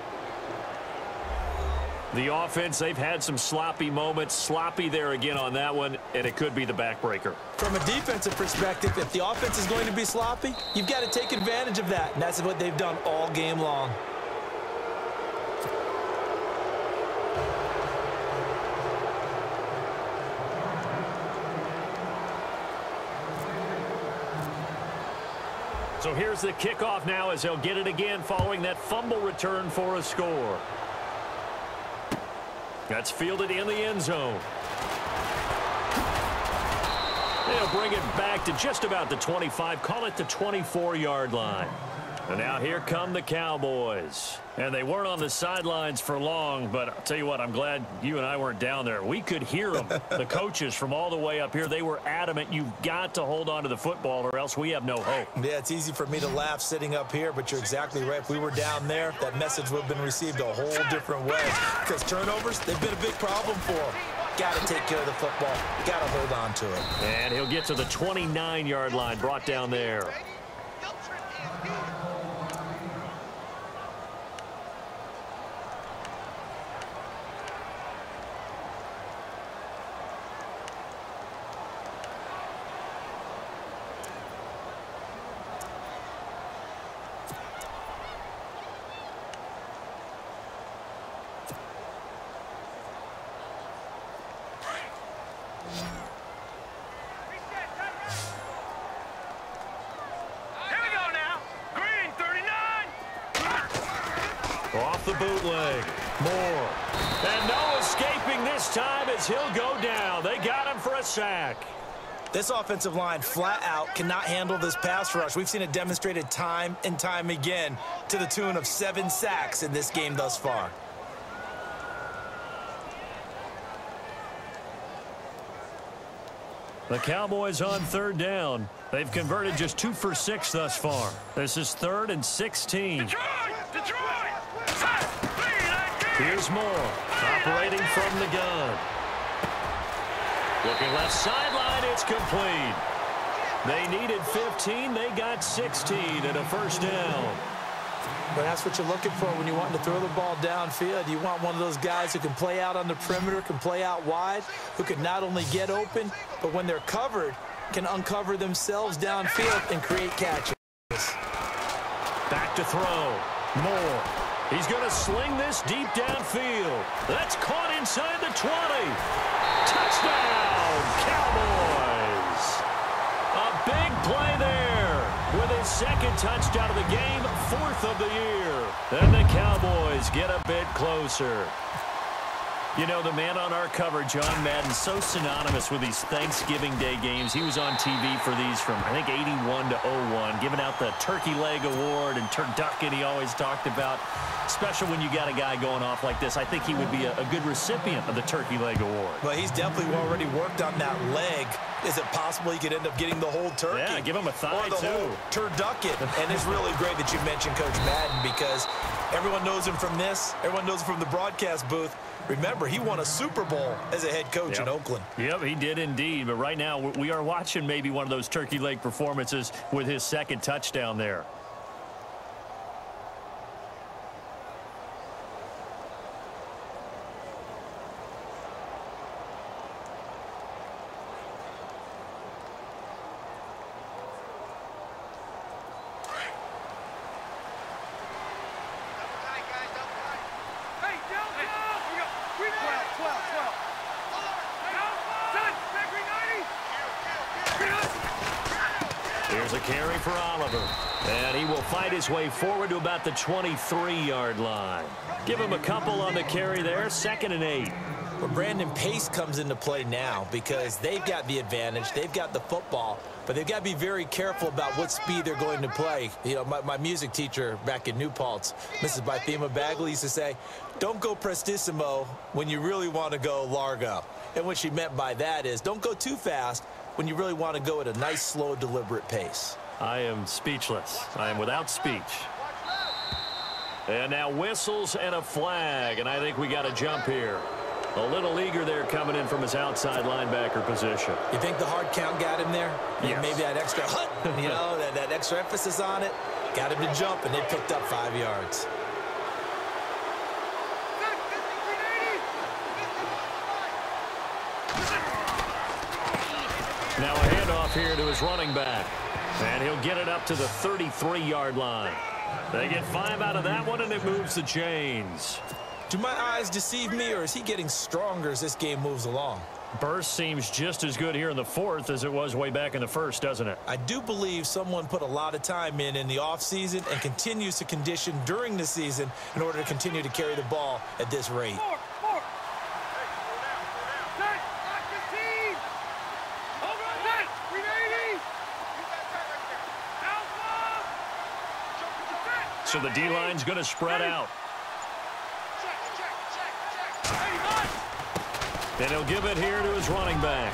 The offense, they've had some sloppy moments. Sloppy there again on that one, and it could be the backbreaker. From a defensive perspective, if the offense is going to be sloppy, you've got to take advantage of that, and that's what they've done all game long. So here's the kickoff now as they'll get it again following that fumble return for a score. That's fielded in the end zone. They'll bring it back to just about the 25, call it the 24-yard line. And now here come the Cowboys. And they weren't on the sidelines for long, but I'll tell you what, I'm glad you and I weren't down there. We could hear them, the coaches from all the way up here. They were adamant, you've got to hold on to the football or else we have no hope. Yeah, it's easy for me to laugh sitting up here, but you're exactly right. If we were down there, that message would have been received a whole different way. Because turnovers, they've been a big problem for them. Got to take care of the football. Got to hold on to it. And he'll get to the 29-yard line, brought down there. Off the bootleg. Moore. And no escaping this time as he'll go down. They got him for a sack. This offensive line flat out cannot handle this pass rush. We've seen it demonstrated time and time again to the tune of 7 sacks in this game thus far. The Cowboys on 3rd down. They've converted just 2 for 6 thus far. This is 3rd and 16. Detroit! Here's Moore, operating from the gun. Looking left sideline, it's complete. They needed 15, they got 16 and a first down. But that's what you're looking for when you want to throw the ball downfield. You want one of those guys who can play out on the perimeter, can play out wide, who can not only get open, but when they're covered, can uncover themselves downfield and create catches. Back to throw. Moore. He's going to sling this deep downfield. That's caught inside the 20. Touchdown, Cowboys. A big play there with his 2nd touchdown of the game, 4th of the year. And the Cowboys get a bit closer. You know, the man on our cover, John Madden, so synonymous with these Thanksgiving Day games. He was on TV for these from, I think, 81 to 01, giving out the Turkey Leg Award and Turducken he always talked about. Special when you got a guy going off like this. I think he would be a good recipient of the Turkey Leg Award. Well, he's definitely already worked on that leg. Is it possible he could end up getting the whole turkey? Yeah, give him a thigh, or the whole turducken. And it's really great that you mentioned Coach Madden because everyone knows him from this. Everyone knows him from the broadcast booth. Remember, he won a Super Bowl as a head coach in Oakland. Yep, he did indeed. But right now, we are watching maybe one of those turkey leg performances with his 2nd touchdown there. Here's a carry for Oliver. And he will fight his way forward to about the 23-yard line. Give him a couple on the carry there, 2nd and 8. Well, Brandon, pace comes into play now because they've got the advantage. They've got the football, but they've got to be very careful about what speed they're going to play. You know, my music teacher back in New Paltz, Mrs. Bythema Bagley, used to say, don't go prestissimo when you really want to go largo. And what she meant by that is don't go too fast when you really want to go at a nice, slow, deliberate pace. I am speechless. I am without speech. And now whistles and a flag, and I think we got a jump here. A little eager there coming in from his outside linebacker position. You think the hard count got him there? Yes. Maybe that extra you know, that extra emphasis on it got him to jump, and they picked up 5 yards. Now a handoff here to his running back. And he'll get it up to the 33-yard line. They get 5 out of that one, and it moves the chains. Do my eyes deceive me, or is he getting stronger as this game moves along? Burst seems just as good here in the 4th as it was way back in the 1st, doesn't it? I do believe someone put a lot of time in the offseason and continues to condition during the season in order to continue to carry the ball at this rate. So the D-line's going to spread out. And he'll give it here to his running back.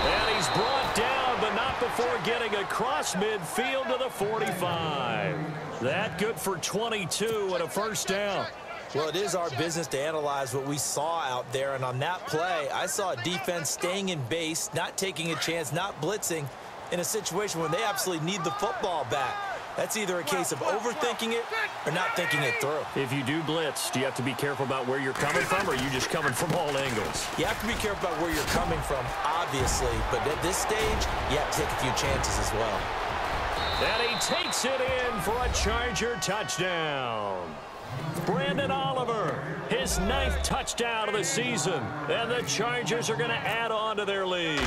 And he's brought down, but not before getting across midfield to the 45. That good for 22 and a first down. Well, it is our business to analyze what we saw out there. And on that play, I saw a defense staying in base, not taking a chance, not blitzing in a situation where they absolutely need the football back. That's either a case of overthinking it or not thinking it through. If you do blitz, do you have to be careful about where you're coming from, or are you just coming from all angles? You have to be careful about where you're coming from, obviously. But at this stage, you have to take a few chances as well. And he takes it in for a Charger touchdown. Brandon Oliver, his 9th touchdown of the season. And the Chargers are going to add on to their lead.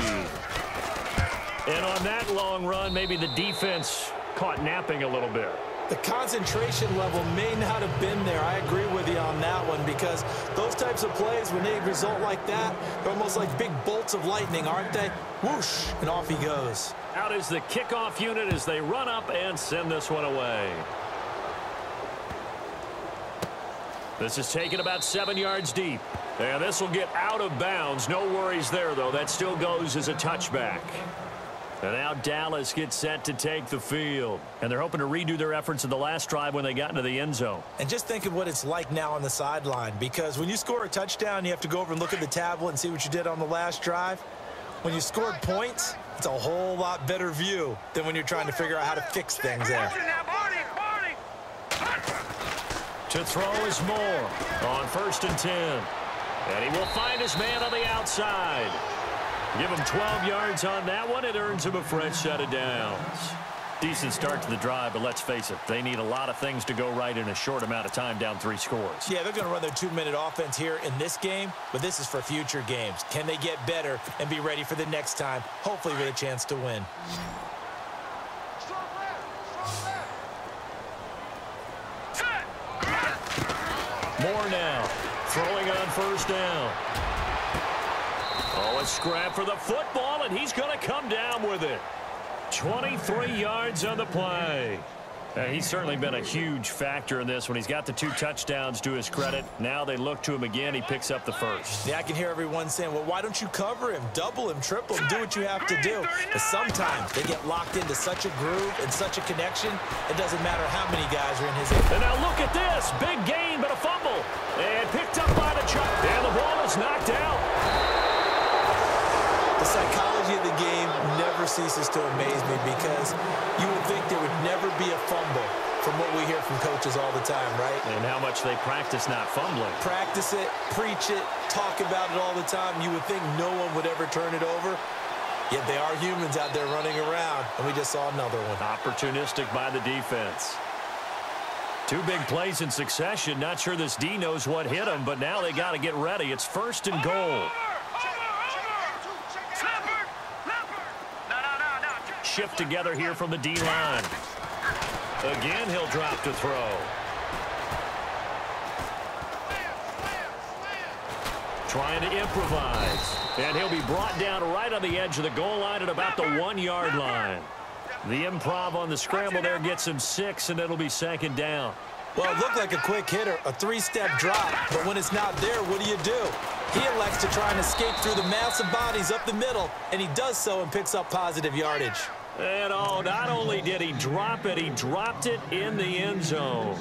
And on that long run, maybe the defense caught napping a little bit. The concentration level may not have been there. I agree with you on that one because those types of plays, when they result like that, they're almost like big bolts of lightning, aren't they? Whoosh, and off he goes. Out is the kickoff unit as they run up and send this one away. This is taken about 7 yards deep. And this will get out of bounds. No worries there, though. That still goes as a touchback. And now Dallas gets set to take the field. And they're hoping to redo their efforts in the last drive when they got into the end zone. And just think of what it's like now on the sideline, because when you score a touchdown, you have to go over and look at the tablet and see what you did on the last drive. When you scored points, it's a whole lot better view than when you're trying to figure out how to fix things there. To throw is Moore on 1st and 10. And he will find his man on the outside. Give him 12 yards on that one. It earns him a fresh set of downs. Decent start to the drive, but let's face it, they need a lot of things to go right in a short amount of time, down 3 scores. Yeah, they're going to run their 2-minute offense here in this game, but this is for future games. Can they get better and be ready for the next time, hopefully with a chance to win? Moore now, throwing on 1st down. Oh, a scrap for the football, and he's going to come down with it. 23 yards on the play. He's certainly been a huge factor in this when he's got the 2 touchdowns to his credit. Now they look to him again. He picks up the 1st. Yeah, I can hear everyone saying, well, why don't you cover him, double him, triple him, do what you have to do. But sometimes they get locked into such a groove and such a connection, it doesn't matter how many guys are in his area. And now look at this. Big gain, but a fumble. And picked up by the Chuck. And the ball is knocked out. The psychology of the game never ceases to amaze me because you would think there would never be a fumble from what we hear from coaches all the time, right? And how much they practice not fumbling. Practice it, preach it, talk about it all the time. You would think no one would ever turn it over. Yet they are humans out there running around, and we just saw another one. Opportunistic by the defense. 2 big plays in succession. Not sure this D knows what hit him, but now they got to get ready. It's 1st and goal. Shift together here from the D-line. Again, he'll drop to throw. Trying to improvise. And he'll be brought down right on the edge of the goal line at about the 1-yard line. The improv on the scramble there gets him 6, and it'll be 2nd down. Well, it looked like a quick hitter, a 3-step drop, but when it's not there, what do? He elects to try and escape through the massive bodies up the middle, and he does so and picks up positive yardage. And oh, not only did he drop it, he dropped it in the end zone.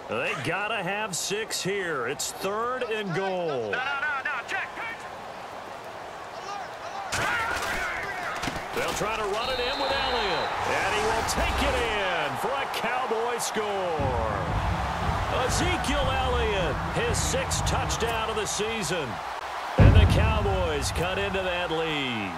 They gotta have 6 here. It's 3rd and goal. No, check. They'll try to run it in with Elliott. And he will take it in for a Cowboy score. Ezekiel Elliott, his 6th touchdown of the season. And the Cowboys cut into that lead.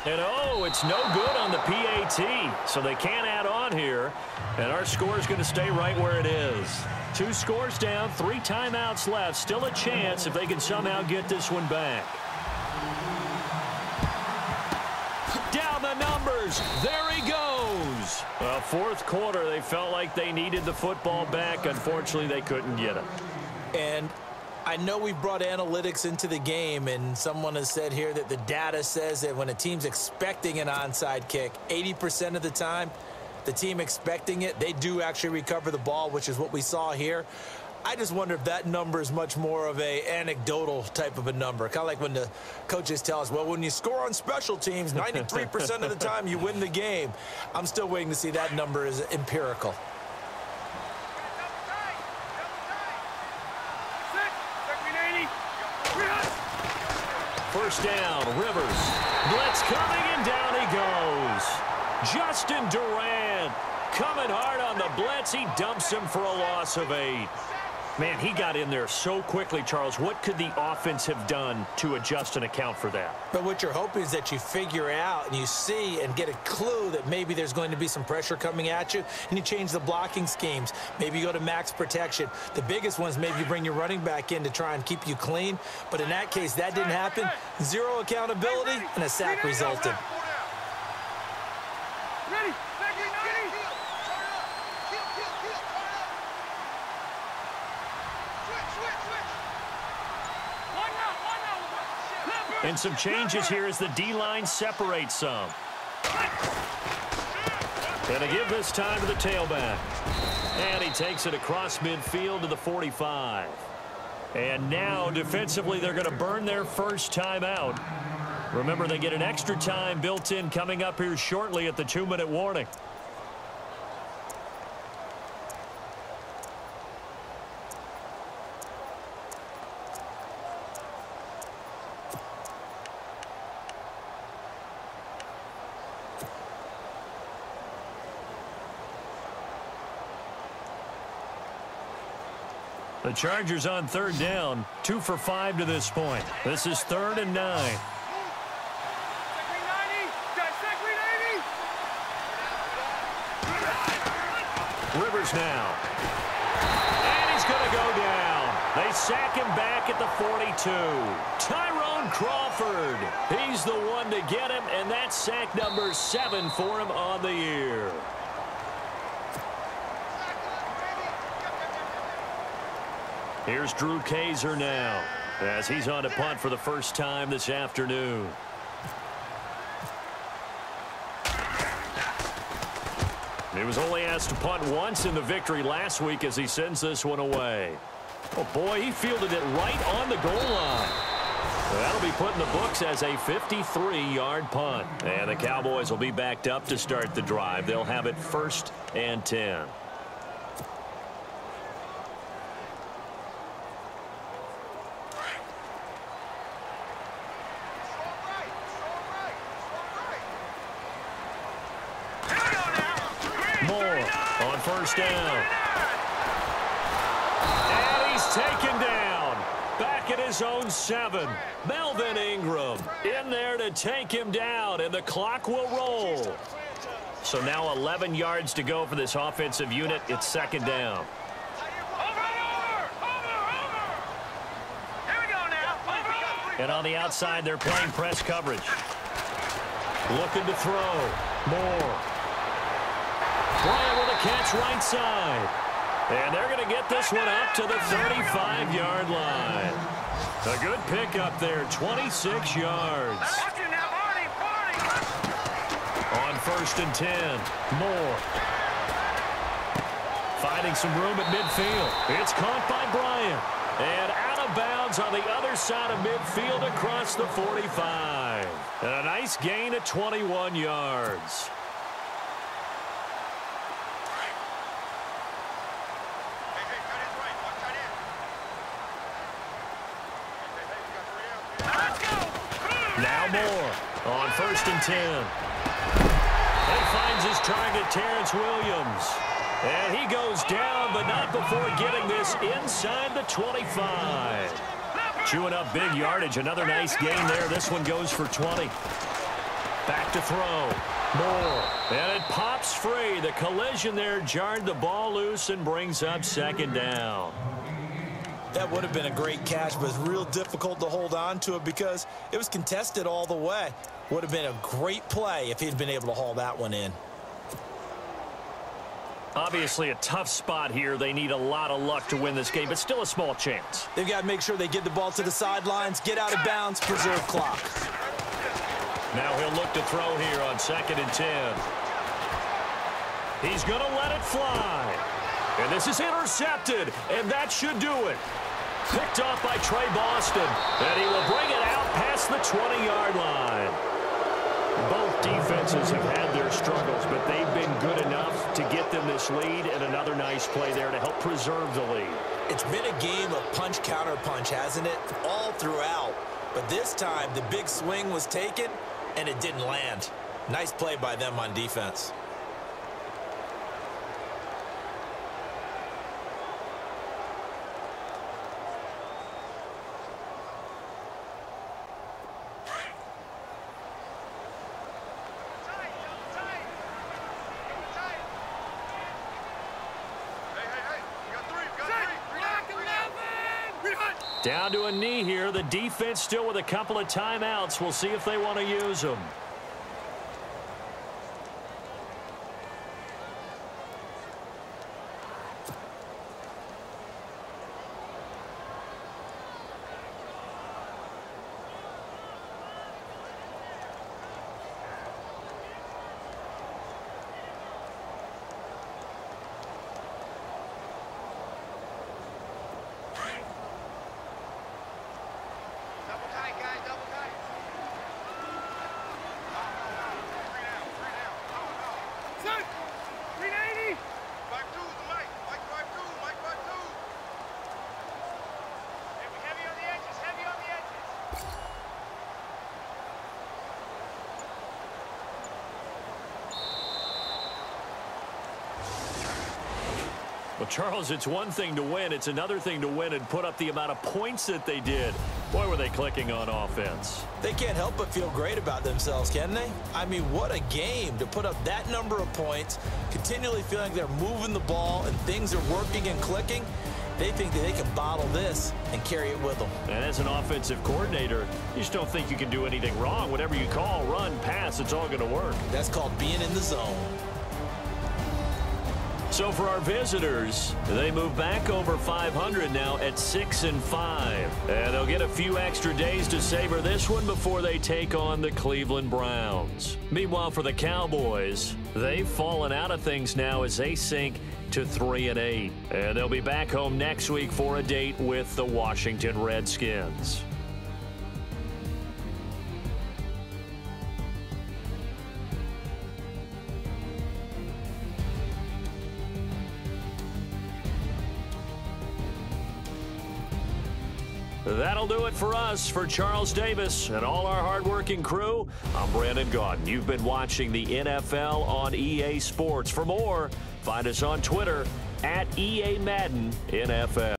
And oh, it's no good on the PAT, so they can't add on here. And our score is going to stay right where it is. 2 scores down, 3 timeouts left. Still a chance if they can somehow get this one back. Down the numbers. There he goes. 4th quarter, they felt like they needed the football back. Unfortunately, they couldn't get it. And I know we've brought analytics into the game, and someone has said here that the data says that when a team's expecting an onside kick, 80% of the time, the team expecting it, they do actually recover the ball, which is what we saw here. I just wonder if that number is much more of a anecdotal type of a number. Kind of like when the coaches tell us, well, when you score on special teams, 93% of the time you win the game. I'm still waiting to see that number is empirical. First down, Rivers. Blitz coming, and down he goes. Justin Durant coming hard on the blitz. He dumps him for a loss of 8. Man, he got in there so quickly, Charles. What could the offense have done to adjust and account for that? But what you're hoping is that you figure out and you see and get a clue that maybe there's going to be some pressure coming at you, and you change the blocking schemes. Maybe you go to max protection. The biggest one is maybe you bring your running back in to try and keep you clean. But in that case, that didn't happen. Zero accountability, and a sack resulted. Ready? And some changes here as the D-line separates some. And to give this time to the tailback. And he takes it across midfield to the 45. And now, defensively, they're going to burn their first timeout. Remember, they get an extra time built in coming up here shortly at the 2-minute warning. The Chargers on third down, 2 for 5 to this point. This is 3rd and 9. Rivers now. And he's going to go down. They sack him back at the 42. Tyrone Crawford. He's the one to get him, and that's sack number 7 for him on the year. Here's Drew Kaiser now as he's on to punt for the first time this afternoon. He was only asked to punt once in the victory last week as he sends this one away. Oh, boy, he fielded it right on the goal line. That'll be put in the books as a 53-yard punt. And the Cowboys will be backed up to start the drive. They'll have it 1st and 10. First down. And he's taken down. Back at his own 7. Melvin Ingram in there to take him down, and the clock will roll. So now 11 yards to go for this offensive unit. It's 2nd down. And on the outside, they're playing press coverage. Looking to throw. Moore. Bryant with a catch right side. And they're going to get this one up to the 35-yard line. A good pickup there, 26 yards. On 1st and 10, Moore. Finding some room at midfield. It's caught by Bryant. And out of bounds on the other side of midfield across the 45. And a nice gain at 21 yards. Now Moore on 1st and 10. And finds his target, Terrence Williams. And he goes down, but not before getting this inside the 25. Chewing up big yardage. Another nice gain there. This one goes for 20. Back to throw. Moore. And it pops free. The collision there jarred the ball loose and brings up 2nd down. That would have been a great catch, but it's real difficult to hold on to it because it was contested all the way. Would have been a great play if he'd been able to haul that one in. Obviously a tough spot here. They need a lot of luck to win this game, but still a small chance. They've got to make sure they get the ball to the sidelines, get out of bounds, preserve clock. Now he'll look to throw here on 2nd and 10. He's going to let it fly. And this is intercepted, and that should do it. Picked off by Trey Boston, and he will bring it out past the 20-yard line. Both defenses have had their struggles, but they've been good enough to get them this lead, and another nice play there to help preserve the lead. It's been a game of punch-counter-punch, hasn't it? All throughout. But this time, the big swing was taken, and it didn't land. Nice play by them on defense. Down to a knee here. The defense still with a couple of timeouts. We'll see if they want to use them. Well, Charles, it's one thing to win. It's another thing to win and put up the amount of points that they did. Boy, were they clicking on offense. They can't help but feel great about themselves, can they? I mean, what a game to put up that number of points, continually feeling like they're moving the ball and things are working and clicking. They think that they can bottle this and carry it with them. And as an offensive coordinator, you just don't think you can do anything wrong. Whatever you call, run, pass, it's all going to work. That's called being in the zone. So for our visitors, they move back over 500 now at 6-5. And they'll get a few extra days to savor this one before they take on the Cleveland Browns. Meanwhile, for the Cowboys, they've fallen out of things now as they sink to 3-8. And they'll be back home next week for a date with the Washington Redskins. That'll do it for us. For Charles Davis and all our hardworking crew, I'm Brandon Gaudin. You've been watching the NFL on EA Sports. For more, find us on Twitter @EA Madden NFL.